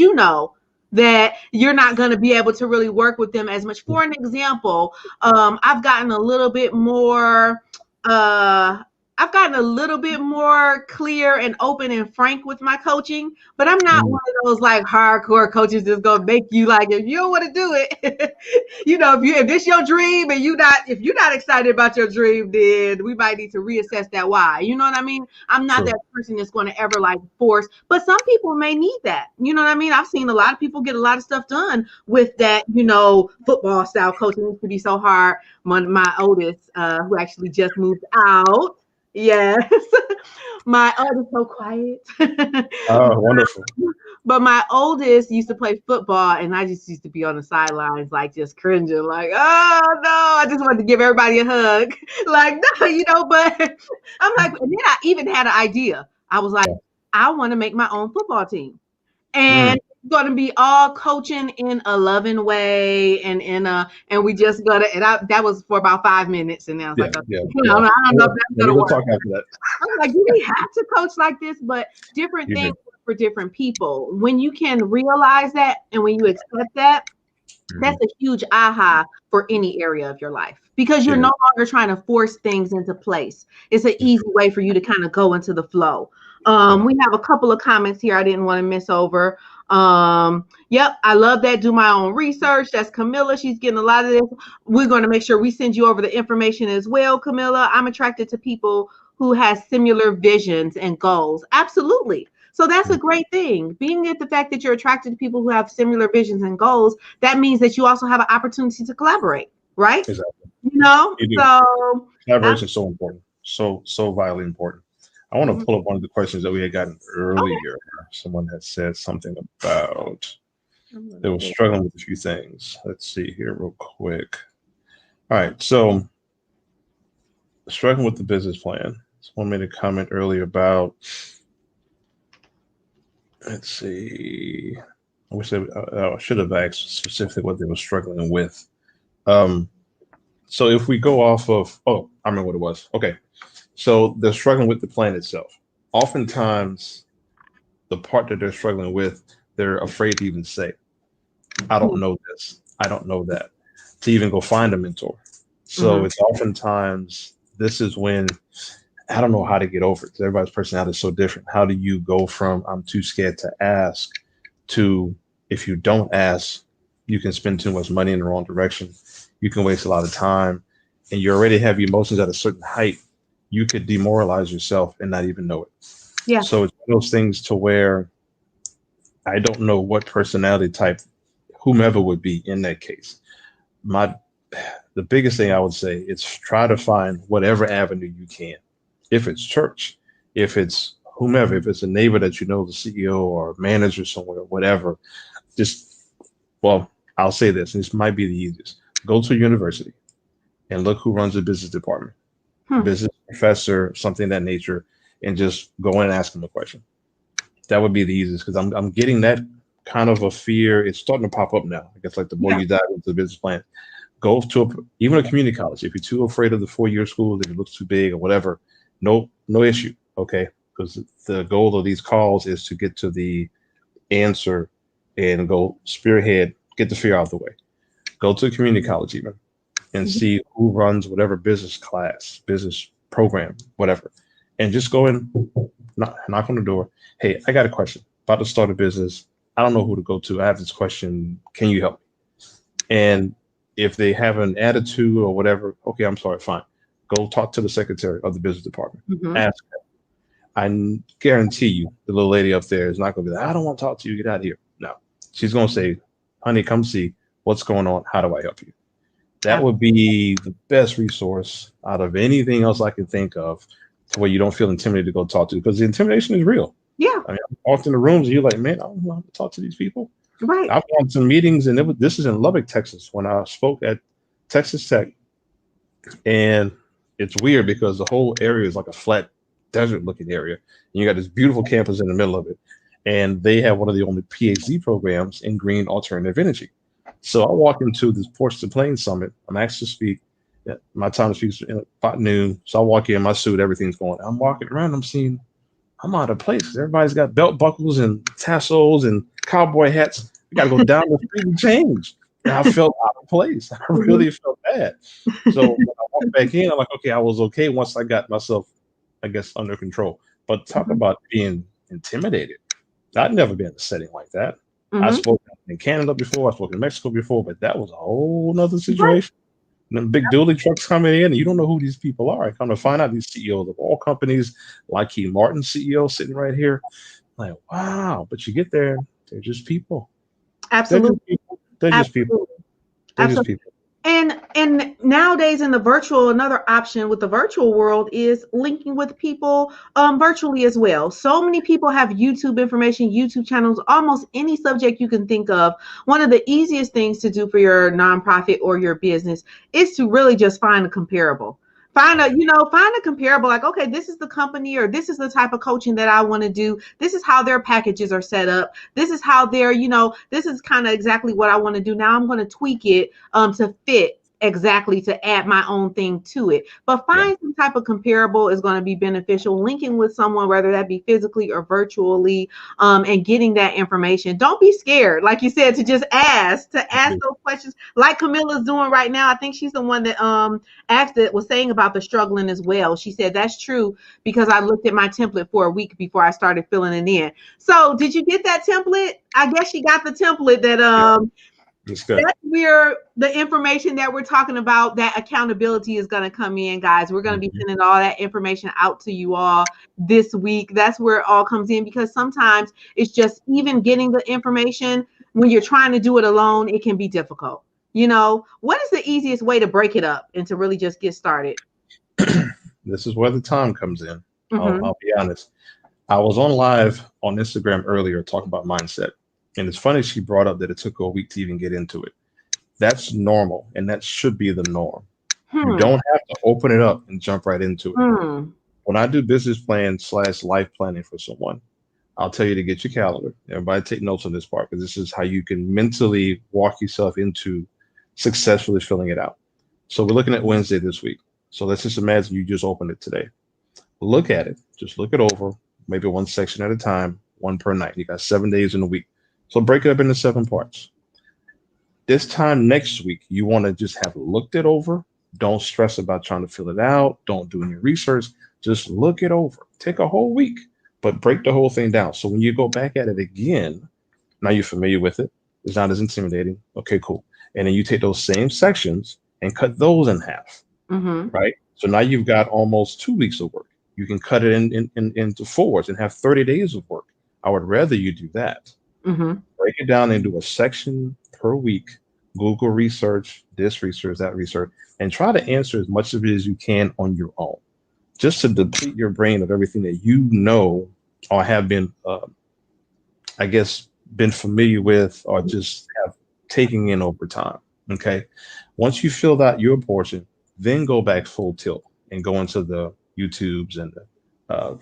that you're not going to be able to really work with them as much. For an example, I've gotten a little bit more uh I've gotten a little bit more clear and open and frank with my coaching, but I'm not one of those like hardcore coaches that's gonna make you like, if you don't want to do it, if this your dream and if you're not excited about your dream, then we might need to reassess that why. You know what I mean? I'm not that person that's going to ever like force, but some people may need that. You know what I mean? I've seen a lot of people get a lot of stuff done with that, football style coaching. It used to be so hard. My oldest, who actually just moved out. Yes. My oldest so quiet. Oh, wonderful. But my oldest used to play football, and I just used to be on the sidelines, like just cringing, like, oh no, I just wanted to give everybody a hug. Like, no, but I'm like, and then I even had an idea. I was like, I want to make my own football team. And it's going to be all coaching in a loving way, and we just got to, and that was for about 5 minutes, and I was like, I don't know if that's going to work. Talk after that. I was like, do we have to coach like this? But different things for different people. When you can realize that, and when you accept that, that's a huge aha for any area of your life, because you're no longer trying to force things into place. It's an easy way for you to kind of go into the flow. We have a couple of comments here I didn't want to miss over. Yep, I love that. Do my own research. That's Camilla. She's getting a lot of this. We're going to make sure we send you over the information as well, Camilla. I'm attracted to people who has similar visions and goals. Absolutely. So that's a great thing. Being at the fact that you're attracted to people who have similar visions and goals, that means that you also have an opportunity to collaborate, right? Exactly. So collaboration is so important. So vitally important. I want to pull up one of the questions that we had gotten earlier. Okay. Someone had said something about they were struggling with a few things. Let's see here real quick. All right. So struggling with the business plan. Someone made a comment earlier about, let's see. I wish I should have asked specifically what they were struggling with. So if we go off of, I remember what it was. Okay. So they're struggling with the plan itself. Oftentimes, the part that they're struggling with, they're afraid to even say, I don't know this. I don't know that. To even go find a mentor. So it's oftentimes, this is when, I don't know how to get over it, because everybody's personality is so different. How do you go from, I'm too scared to ask, to, if you don't ask, you can spend too much money in the wrong direction. You can waste a lot of time, and you already have emotions at a certain height. You could demoralize yourself and not even know it. Yeah. So it's one of those things to where I don't know what personality type whomever would be in that case. The biggest thing I would say is try to find whatever avenue you can. If it's church, if it's whomever, if it's a neighbor that you know, the CEO or manager somewhere, whatever, I'll say this, and this might be the easiest. Go to a university and look who runs the business department. Business professor, something of that nature, and just go in and ask them a question. That would be the easiest, because I'm getting that kind of a fear. It's starting to pop up now. I guess like the more you dive into the business plan, go to even a community college. If you're too afraid of the 4-year school, if it looks too big or whatever, no issue. Okay, because the goal of these calls is to get to the answer and go spearhead, get the fear out of the way. Go to a community college even, and see who runs whatever business class, business program, whatever. And just go in, knock on the door. Hey, I got a question. About to start a business. I don't know who to go to. I have this question. Can you help me? And if they have an attitude or whatever, okay, I'm sorry, fine. Go talk to the secretary of the business department. Ask her. I guarantee you the little lady up there is not going to be like, I don't want to talk to you. Get out of here. No. She's going to say, honey, come see what's going on. How do I help you? That would be the best resource out of anything else I can think of, to where you don't feel intimidated to go talk to, because the intimidation is real. Yeah. I mean, I've walked in the rooms and you're like, man, I don't know how to talk to these people. Right. I've gone to meetings, and this is in Lubbock, Texas, when I spoke at Texas Tech. And it's weird because the whole area is like a flat desert looking area. And you got this beautiful campus in the middle of it. And they have one of the only PhD programs in green alternative energy. So I walk into this Ports to Plains Summit. I'm asked to speak. My time to speak is about noon. So I walk in, my suit, everything's going. I'm walking around. I'm out of place. Everybody's got belt buckles and tassels and cowboy hats. We got to go down the street and change. And I felt out of place. I really felt bad. So when I walked back in, I'm like, okay, I was okay once I got myself, I guess, under control. But talk about being intimidated. I'd never been in a setting like that. I Mm-hmm. spoke in Canada before, I spoke in Mexico before, but that was a whole nother Right. situation. And then big dually trucks coming in, and you don't know who these people are. I come to find out these CEOs of all companies, like Keith Martin, CEO, sitting right here. Like, wow, but you get there, they're just people. They're just Absolutely. people. They're just people. Absolutely. They're just Absolutely. people. And nowadays in the virtual, another option with the virtual world is linking with people virtually as well. So many people have YouTube information, YouTube channels, almost any subject you can think of. One of the easiest things to do for your nonprofit or your business is to really just find a comparable. Find a comparable, like, okay, this is the company or this is the type of coaching that I want to do. This is how their packages are set up. This is how this is kind of exactly what I want to do. Now I'm going to tweak it to fit exactly to add my own thing to it. But Yeah. find some type of comparable is going to be beneficial. Linking with someone, whether that be physically or virtually, and getting that information. Don't be scared, like you said, to ask those questions, like Camilla's doing right now. I think she's the one that asked it, was saying about the struggling as well. She said that's true because I looked at my template for a week before I started filling it in. So did you get that template? I guess she got the template that Yeah. It's good. that's where the information that we're talking about, that accountability is going to come in, guys. We're going to be Mhm. sending all that information out to you all this week. That's where it all comes in, because sometimes it's just even getting the information when you're trying to do it alone, it can be difficult. What is the easiest way to break it up and to really just get started? This is where the time comes in. Mm-hmm. I'll be honest. I was on live on Instagram earlier talking about mindset. And it's funny she brought up that it took her a week to even get into it. That's normal, and that should be the norm. You Hmm. don't have to open it up and jump right into it. Hmm. When I do business plan / life planning for someone, I'll tell you to get your calendar. Everybody take notes on this part, because this is how you can mentally walk yourself into successfully filling it out. So we're looking at Wednesday this week. So let's just imagine you just opened it today. Look at it. Just look it over, maybe one section at a time, one per night. You got 7 days in a week. So break it up into 7 parts. This time next week, you want to just have looked it over. Don't stress about trying to fill it out. Don't do any research. Just look it over. Take a whole week, but break the whole thing down. So when you go back at it again, now you're familiar with it. It's not as intimidating. Okay, cool. And then you take those same sections and cut those in half, Mm-hmm. right? So now you've got almost 2 weeks of work. You can cut it into fours and have 30 days of work. I would rather you do that. Mm-hmm. Break it down into a section per week. Google research, this research, that research, and try to answer as much of it as you can on your own, just to deplete your brain of everything that you know or have been, I guess, been familiar with or just have taken in over time. Okay. Once you filled out your portion, then go back full tilt and go into the YouTubes and the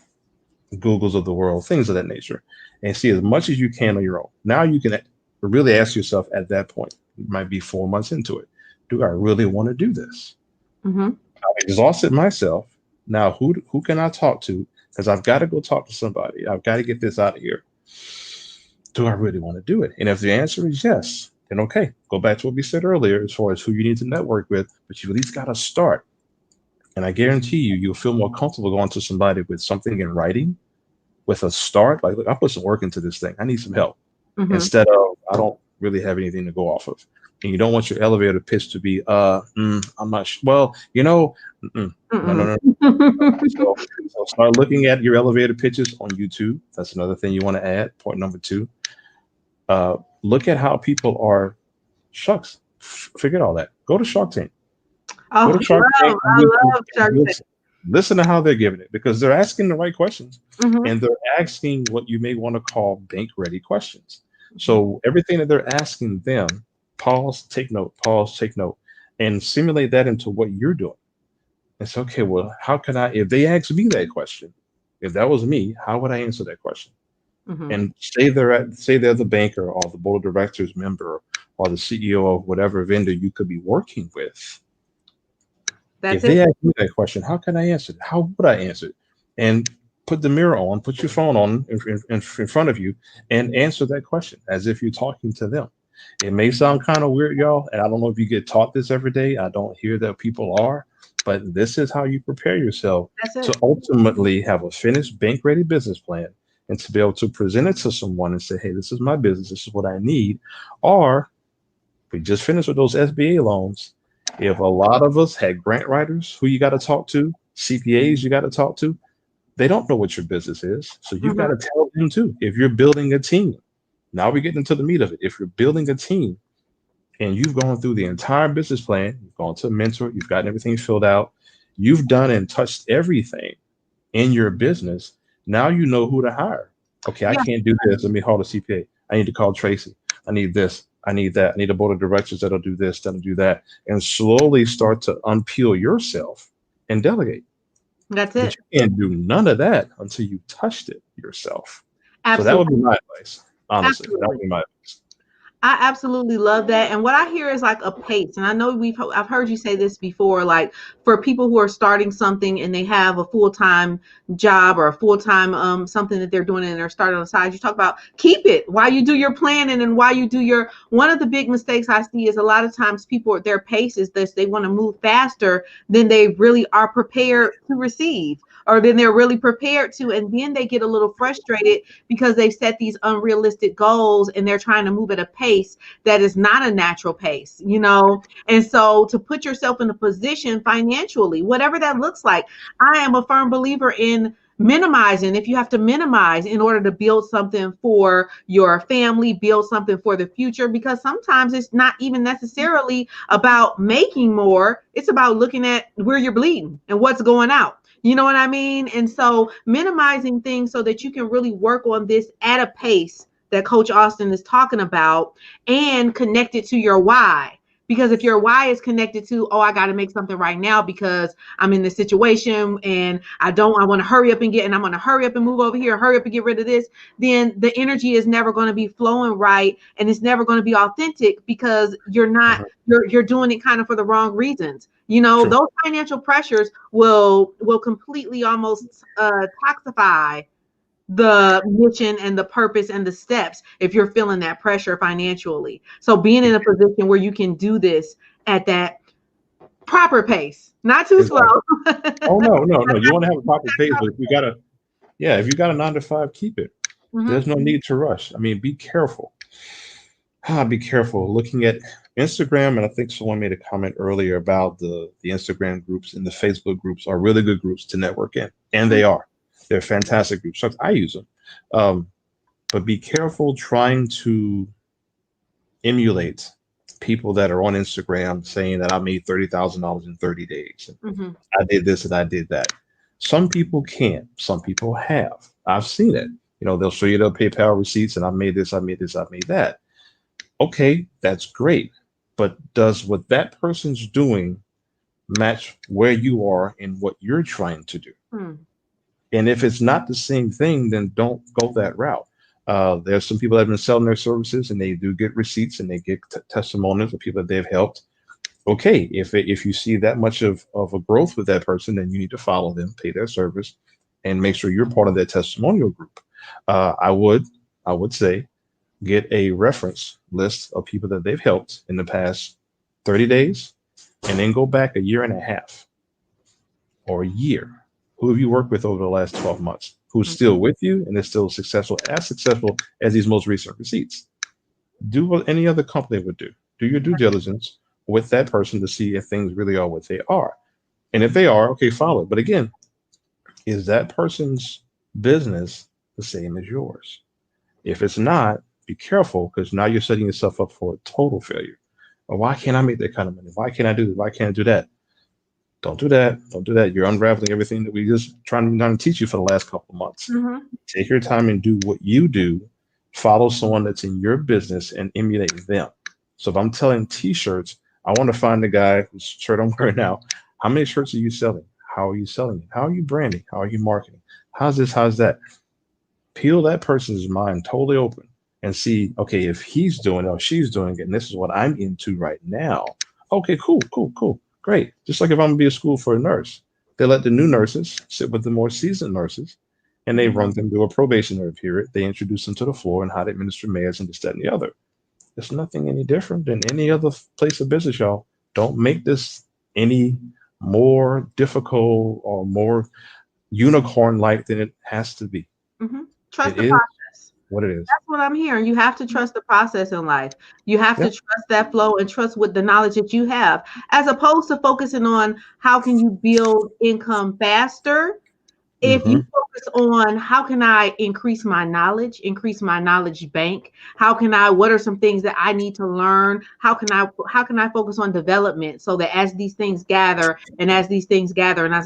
Googles of the world, things of that nature, and see as much as you can on your own. Now you can really ask yourself at that point, it might be 4 months into it, do I really want to do this? Mm-hmm. I've exhausted myself. Now, who can I talk to? Because I've got to go talk to somebody. I've got to get this out of here. Do I really want to do it? And if the answer is yes, then okay, go back to what we said earlier as far as who you need to network with, but you at least got to start. And I guarantee you, you'll feel more comfortable going to somebody with something in writing, with a start. Like, look, I put some work into this thing. I need some help. Mm-hmm. Instead of, I don't really have anything to go off of. And you don't want your elevator pitch to be, I'm not sure. Well, no, no, no. So start looking at your elevator pitches on YouTube. That's another thing you want to add. Point number 2. Look at how people are. Shucks, forget all that. Go to Shark Tank. Go Oh, to Shark Tank on I YouTube love and Shark Tank. listen to how they're giving it, because they're asking the right questions, Mm-hmm. and they're asking what you may want to call bank ready questions. So everything that they're asking them, pause, take note, and simulate that into what you're doing. It's okay. Well, how can I, if they ask me that question, if that was me, how would I answer that question? Mm-hmm. And say they're the banker or the board of directors member or the CEO of whatever vendor you could be working with. If That's they it. ask me that question, how can I answer it? How would I answer it? And put the mirror on, put your phone on in front of you, and answer that question as if you're talking to them. It may sound kind of weird, y'all, and I don't know if you get taught this every day. I don't hear that people are, but this is how you prepare yourself That's to it. ultimately have a finished bank ready business plan and to be able to present it to someone and say, hey, this is my business, this is what I need. Or we just finished with those SBA loans. If a lot of us had grant writers who you got to talk to, CPAs you got to talk to, they don't know what your business is. So you've got Mhm. to tell them too. If you're building a team, now we're getting into the meat of it. If you're building a team and you've gone through the entire business plan, you've gone to a mentor, you've gotten everything filled out, you've done and touched everything in your business. Now you know who to hire. Okay, I Yeah, can't do this. Let me call the CPA. I need to call Tracy. I need this. I need that. I need a board of directors that'll do this, that'll do that, and slowly start to unpeel yourself and delegate. that's But it. you can't do none of that until you touched it yourself. So that would Absolutely. be my advice. Honestly, that would Absolutely. be my advice. I absolutely love that. And what I hear is like a pace. And I know I've heard you say this before, like for people who are starting something and they have a full-time job or a full-time something that they're doing and they're starting on the side, you talk about keep it while you do your planning and while you do your one of the big mistakes I see is a lot of times people their pace is this they want to move faster than they really are prepared to receive. Or then they're really prepared to, and then they get a little frustrated because they've set these unrealistic goals and they're trying to move at a pace that is not a natural pace, you know? And so to put yourself in a position financially, whatever that looks like, I am a firm believer in minimizing if you have to minimize in order to build something for your family, build something for the future, because sometimes it's not even necessarily about making more, it's about looking at where you're bleeding and what's going out. You know what I mean? And so minimizing things so that you can really work on this at a pace that Coach Austin is talking about and connect it to your why. Because if your why is connected to, oh, I got to make something right now because I'm in this situation and I want to hurry up and and I'm going to hurry up and move over here, hurry up and get rid of this, then the energy is never going to be flowing right and it's never going to be authentic because Mhm. you're doing it kind of for the wrong reasons. You know, True. those financial pressures will completely almost toxify the mission and the purpose and the steps if you're feeling that pressure financially. So being in a position where you can do this at that proper pace, not too slow. Exactly. Oh no, no, no. You want to have a proper pace, but if you gotta, yeah, if you got a 9 to 5, keep it. Mhm. There's no need to rush. I mean, be careful. Be careful looking at Instagram. And I think someone made a comment earlier about the Instagram groups and the Facebook groups are really good groups to network in, and they are. They're fantastic groups. So I use them. Um, but be careful trying to emulate people that are on Instagram saying that I made $30,000 in 30 days. Mhm. I did this and I did that. Some people can, some people have. I've seen it. You know, they'll show you their PayPal receipts and I made this, I made this, I made that. Okay, that's great. But does what that person's doing match where you are and what you're trying to do? Mm. And if it's not the same thing, then don't go that route. There's some people that have been selling their services and they do get receipts and they get testimonials of people that they've helped. Okay, if you see that much of a growth with that person, then you need to follow them, pay their service, and make sure you're part of their testimonial group. I would say get a reference list of people that they've helped in the past 30 days, and then go back a year and a half or a year. Who have you worked with over the last 12 months? Who's Mhm. still with you and is still successful as these most recent receipts? Do what any other company would do. Do your due diligence with that person to see if things really are what they are. And if they are, okay, follow it. But again, is that person's business the same as yours? If it's not, be careful because now you're setting yourself up for a total failure. Or why can't I make that kind of money? Why can't I do this? Why can't I do that? Don't do that. Don't do that. You're unraveling everything that we just trying to teach you for the last couple of months. Mhm. Take your time and do what you do. Follow someone that's in your business and emulate them. So if I'm telling t-shirts, I want to find the guy whose shirt I'm wearing now. How many shirts are you selling? How are you selling it? How are you branding? How are you marketing? How's this? How's that? Peel that person's mind totally open and see, okay, if he's doing it or she's doing it, and this is what I'm into right now. Okay, cool, cool, cool. Great. Just like if I'm gonna be a school for a nurse, they let the new nurses sit with the more seasoned nurses and they run them through a probationary period. They introduce them to the floor and how to administer meds and this, that, and the other. It's nothing any different than any other place of business, y'all. Don't make this any more difficult or more unicorn-like than it has to be. Trust It the is process. what it is. That's what I'm hearing. You have to trust the process in life. You have to trust that flow and trust with the knowledge that you have, as opposed to focusing on how can you build income faster. If you focus on how can I increase my knowledge bank, what are some things that I need to learn? How can I focus on development so that as these things gather and as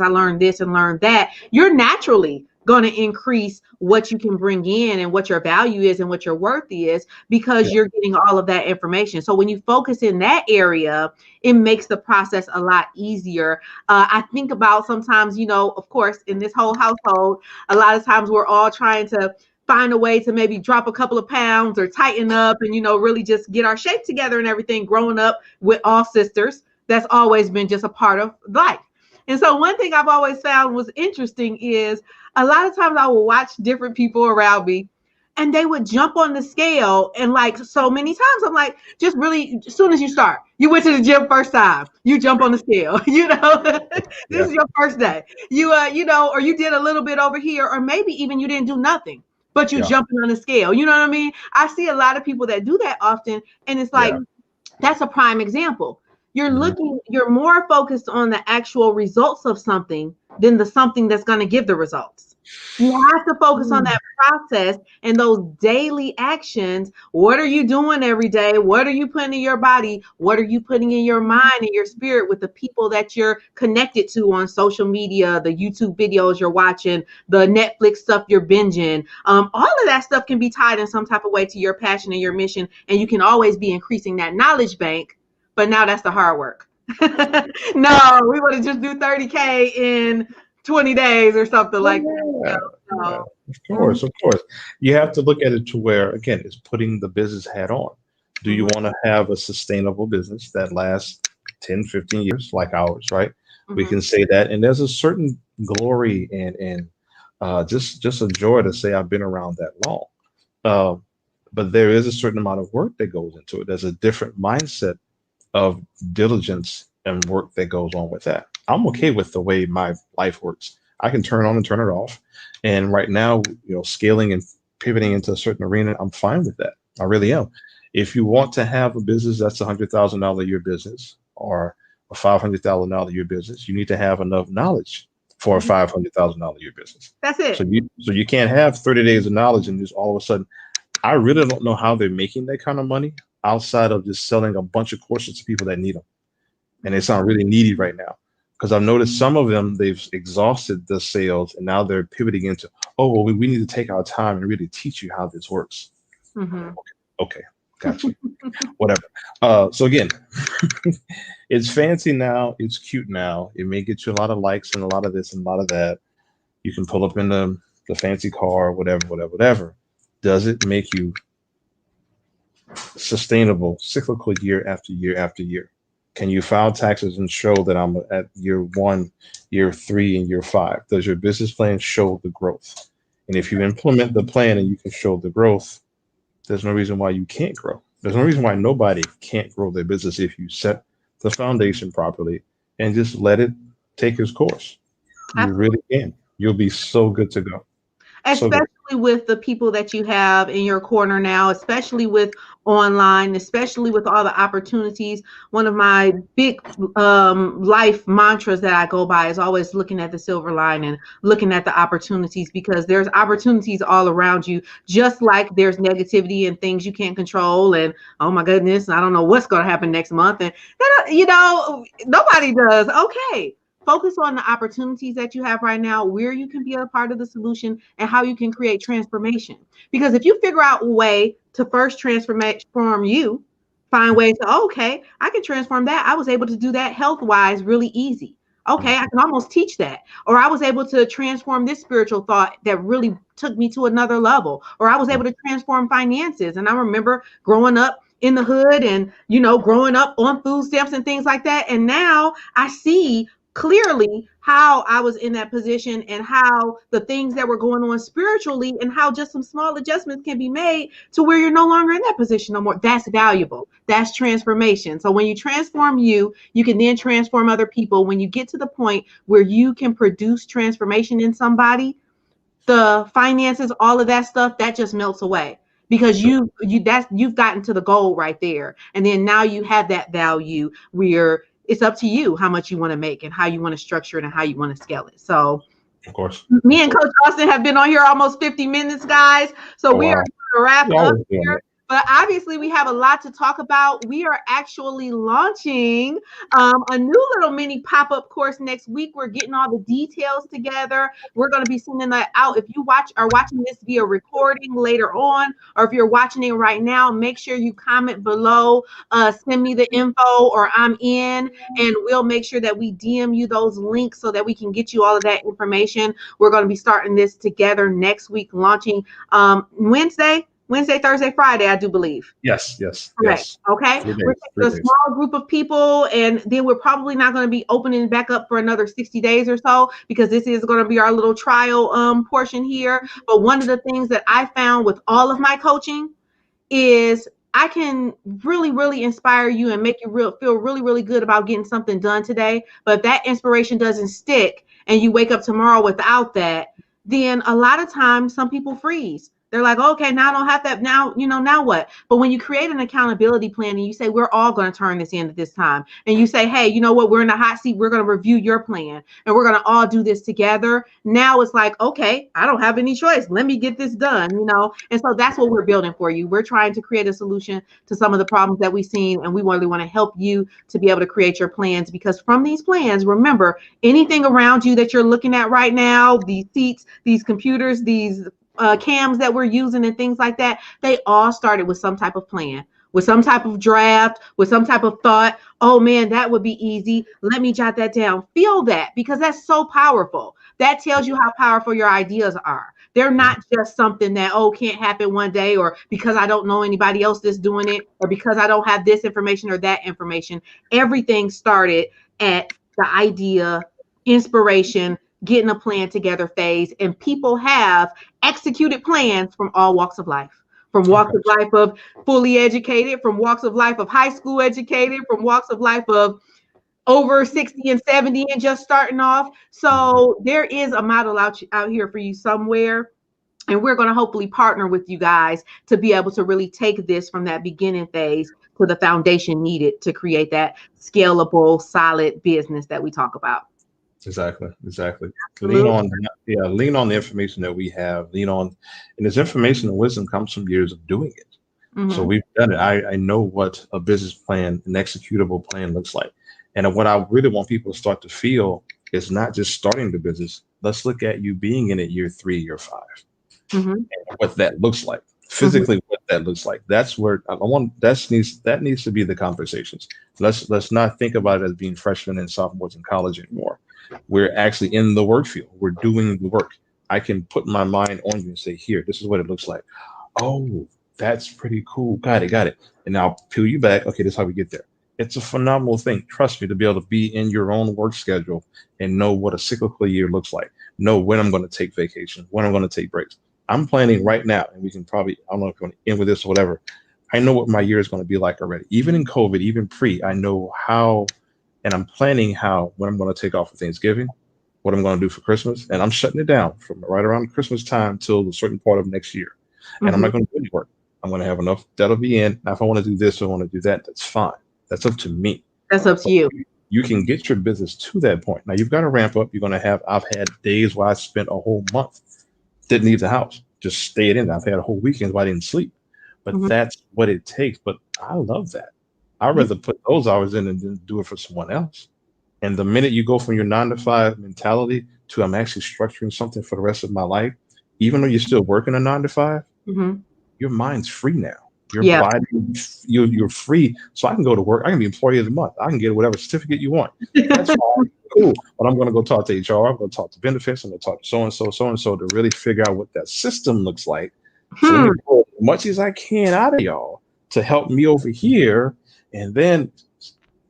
I learn this and learn that, you're naturally going to increase what you can bring in and what your value is and what your worth is, because you're getting all of that information. So when you focus in that area, it makes the process a lot easier. I think about sometimes, of course, in this whole household, a lot of times we're all trying to find a way to maybe drop a couple of pounds or tighten up and, really just get our shape together and everything. Growing up with all sisters, that's always been just a part of life. And so one thing I've always found was interesting is a lot of times I will watch different people around me and they would jump on the scale. And like so many times, I'm like, just really, as soon as you start, you went to the gym first time, you jump on the scale, this is your first day, or you did a little bit over here, or maybe even you didn't do nothing, but you jumping on the scale. You know what I mean? I see a lot of people that do that often. And it's like, that's a prime example. You're more focused on the actual results of something than the something that's going to give the results. You have to focus on that process and those daily actions. What are you doing every day? What are you putting in your body? What are you putting in your mind and your spirit with the people that you're connected to on social media, the YouTube videos you're watching, the Netflix stuff you're binging? All of that stuff can be tied in some type of way to your passion and your mission. And you can always be increasing that knowledge bank. But now that's the hard work. No, we want to just do 30K in 20 days or something like that. Of course. You have to look at it to where, again, it's putting the business hat on. Do you want to have a sustainable business that lasts 10, 15 years like ours, right? We can say that. And there's a certain glory and just a joy to say I've been around that long. But there is a certain amount of work that goes into it. There's a different mindset of diligence and work that goes on with that. I'm okay with the way my life works. I can turn on and turn it off. And right now, scaling and pivoting into a certain arena, I'm fine with that. I really am. If you want to have a business that's $100,000 a year business or a $500,000 a year business, you need to have enough knowledge for a $500,000 a year business. That's it. So you can't have 30 days of knowledge and just all of a sudden, I really don't know how they're making that kind of money outside of just selling a bunch of courses to people that need them. And they sound really needy right now, because I've noticed some of them, they've exhausted the sales and now they're pivoting into, we need to take our time and really teach you how this works. Okay, gotcha. Whatever. So again, it's fancy now. It's cute now. It may get you a lot of likes and a lot of this and a lot of that. You can pull up in the fancy car, whatever. Does it make you sustainable, cyclical year after year after year? Can you file taxes and show that I'm at year 1, year 3, and year 5? Does your business plan show the growth? And if you implement the plan and you can show the growth, there's no reason why you can't grow. There's no reason why nobody can't grow their business if you set the foundation properly and just let it take its course. You really can. You'll be so good to go. Especially with the people that you have in your corner now, especially with online, especially with all the opportunities. One of my big life mantras that I go by is always looking at the silver line and looking at the opportunities, because there's opportunities all around you, just like there's negativity and things you can't control. And oh my goodness, I don't know what's going to happen next month. And nobody does. Okay. Focus on the opportunities that you have right now, where you can be a part of the solution and how you can create transformation. Because if you figure out a way to first transform you, find ways to, okay, I can transform that. I was able to do that health-wise really easy. Okay, I can almost teach that. Or I was able to transform this spiritual thought that really took me to another level. Or I was able to transform finances. And I remember growing up in the hood and, growing up on food stamps and things like that. And now I see clearly how I was in that position and how the things that were going on spiritually and how just some small adjustments can be made to where you're no longer in that position no more. That's valuable. That's transformation. So when you transform you, you can then transform other people. When you get to the point where you can produce transformation in somebody, the finances, all of that stuff, that just melts away because you've gotten to the goal right there. And then now you have that value where it's up to you how much you want to make and how you want to structure it and how you want to scale it. So Of course. me and Coach Austin have been on here almost 50 minutes, guys. So Oh, we are wow. going to wrap Yeah, I up was doing here. that. But obviously, we have a lot to talk about. We are actually launching a new little mini pop-up course next week. We're getting all the details together. We're going to be sending that out. If you are watching this via recording later on, or if you're watching it right now, make sure you comment below, send me the info, or I'm in, and we'll make sure that we DM you those links so that we can get you all of that information. We're going to be starting this together next week, launching Wednesday, Thursday, Friday, I do believe. Yes. Correct. Okay. 3 days. We're 3 taking a days. small group of people, and then we're probably not going to be opening back up for another 60 days or so because this is going to be our little trial portion here. But one of the things that I found with all of my coaching is I can really, really inspire you and make you feel really, really good about getting something done today. But if that inspiration doesn't stick and you wake up tomorrow without that, then a lot of times some people freeze. They're like, okay, now I don't have that. Now what? But when you create an accountability plan and you say, we're all going to turn this in at this time, and you say, hey, you know what? We're in the hot seat. We're going to review your plan and we're going to all do this together. Now it's like, okay, I don't have any choice. Let me get this done, And so that's what we're building for you. We're trying to create a solution to some of the problems that we've seen, and we really want to help you to be able to create your plans, because from these plans, remember, anything around you that you're looking at right now, these seats, these computers, these cams that we're using and things like that, they all started with some type of plan, with some type of draft, with some type of thought. Oh man, that would be easy. Let me jot that down. Feel that, because that's so powerful. That tells you how powerful your ideas are. They're not just something that, can't happen one day, or because I don't know anybody else that's doing it, or because I don't have this information or that information. Everything started at the idea, inspiration, getting a plan together phase, and people have executed plans from all walks of life. From walks of life of fully educated, from walks of life of high school educated, from walks of life of over 60 and 70 and just starting off. So there is a model out here for you somewhere. And we're going to hopefully partner with you guys to be able to really take this from that beginning phase to the foundation needed to create that scalable, solid business that we talk about. Exactly. Absolutely. Lean on the information that we have. And this information and wisdom comes from years of doing it. Mm-hmm. So we've done it. I know what a business plan, an executable plan looks like. And what I really want people to start to feel is not just starting the business. Let's look at you being in it year 3, year 5, Mm-hmm. and what that looks like physically. Mm-hmm. What that looks like. That's where I want. That needs to be the conversations. Let's not think about it as being freshmen and sophomores in college anymore. We're actually in the work field. We're doing the work. I can put my mind on you and say, here, this is what it looks like. Oh, that's pretty cool. Got it. And I'll peel you back. Okay, this is how we get there. It's a phenomenal thing. Trust me, to be able to be in your own work schedule and know what a cyclical year looks like. Know when I'm going to take vacation, when I'm going to take breaks. I'm planning right now, and we can probably, I don't know if you want to end with this or whatever. I know what my year is going to be like already. Even in COVID, even pre, I know how, and I'm planning when I'm going to take off for Thanksgiving, what I'm going to do for Christmas. And I'm shutting it down from right around Christmas time till a certain part of next year. And I'm not going to do any work. I'm going to have enough that'll be in. Now, if I want to do this or I want to do that, that's fine. That's up to me. That's up to you. You can get your business to that point. Now, you've got to ramp up. You're going to have, I've had days where I spent a whole month, didn't leave the house, just stayed in. I've had a whole weekend where I didn't sleep. But that's what it takes. But I love that. I'd rather put those hours in and then do it for someone else. And the minute you go from your 9-to-5 mentality to I'm actually structuring something for the rest of my life, even though you're still working a 9-to-5, your mind's free now. Your body, you're free. So I can go to work. I can be employee of the month. I can get whatever certificate you want. That's fine. Cool. But I'm going to go talk to HR. I'm going to talk to benefits. I'm going to talk to so-and-so to really figure out what that system looks like. So let me pull as much as I can out of y'all to help me over here. And then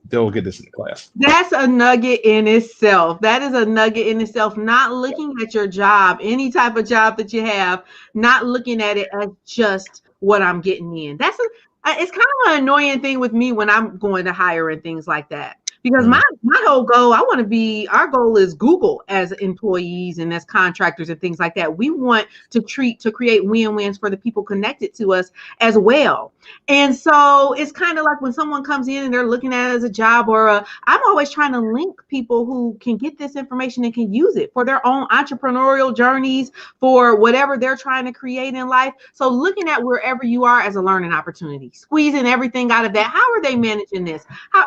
they'll get this in the class. That's a nugget in itself. That is a nugget in itself. Not looking at your job, any type of job that you have, not looking at it as just what I'm getting in. It's kind of an annoying thing with me when I'm going to hire and things like that. Because my whole goal, our goal is Google as employees and as contractors and things like that. We want to create win-wins for the people connected to us as well. And so it's kind of like when someone comes in and they're looking at it as a job I'm always trying to link people who can get this information and can use it for their own entrepreneurial journeys, for whatever they're trying to create in life. So looking at wherever you are as a learning opportunity, squeezing everything out of that. How are they managing this?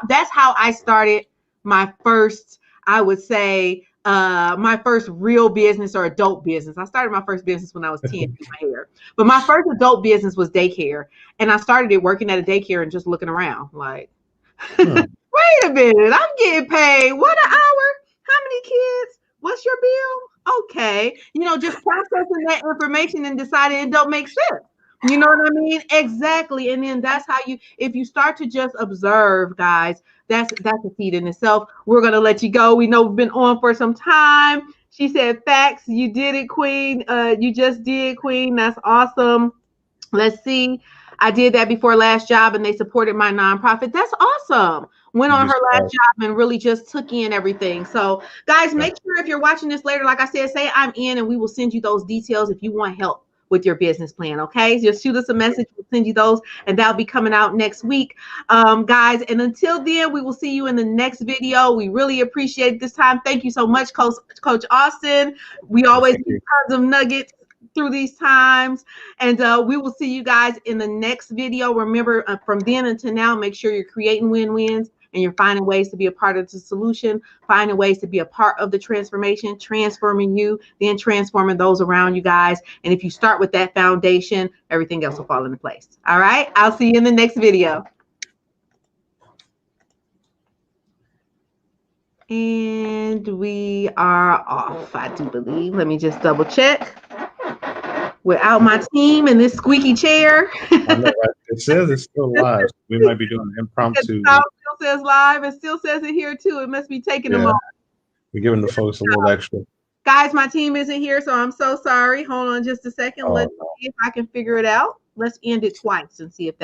That's how I started my first, I would say, my first real business or adult business. I started my first business when I was 10 in my hair. But my first adult business was daycare. And I started it working at a daycare and just looking around like, wait a minute, I'm getting paid. What an hour? How many kids? What's your bill? Okay. Just processing that information and deciding it don't make sense. You know what I mean? Exactly. And then that's how if you start to just observe, guys, that's a feat in itself. We're going to let you go. We know we've been on for some time. She said, facts. You did it, Queen. You just did, Queen. That's awesome. Let's see. I did that before last job and they supported my nonprofit. That's awesome. Went on her last job and really just took in everything. So guys, make sure if you're watching this later, like I said, say I'm in and we will send you those details if you want help with your business plan. Okay, just shoot us a message, we'll send you those, and that'll be coming out next week, guys. And until then, we will see you in the next video. We really appreciate this time. Thank you so much, Coach Austin. We always get tons of nuggets through these times, and we will see you guys in the next video. Remember, from then until now, make sure you're creating win-wins and you're finding ways to be a part of the solution, finding ways to be a part of the transformation, transforming you, then transforming those around you, guys. And if you start with that foundation, everything else will fall into place. All right, I'll see you in the next video. And we are off, I do believe. Let me just double check. Without my team in this squeaky chair. I know, right? It says it's still live. We might be doing an impromptu. It still says live. It still says it here too. It must be taking them off. We're giving the folks a little extra. Guys, my team isn't here, so I'm so sorry. Hold on just a second. Let's see if I can figure it out. Let's end it twice and see if that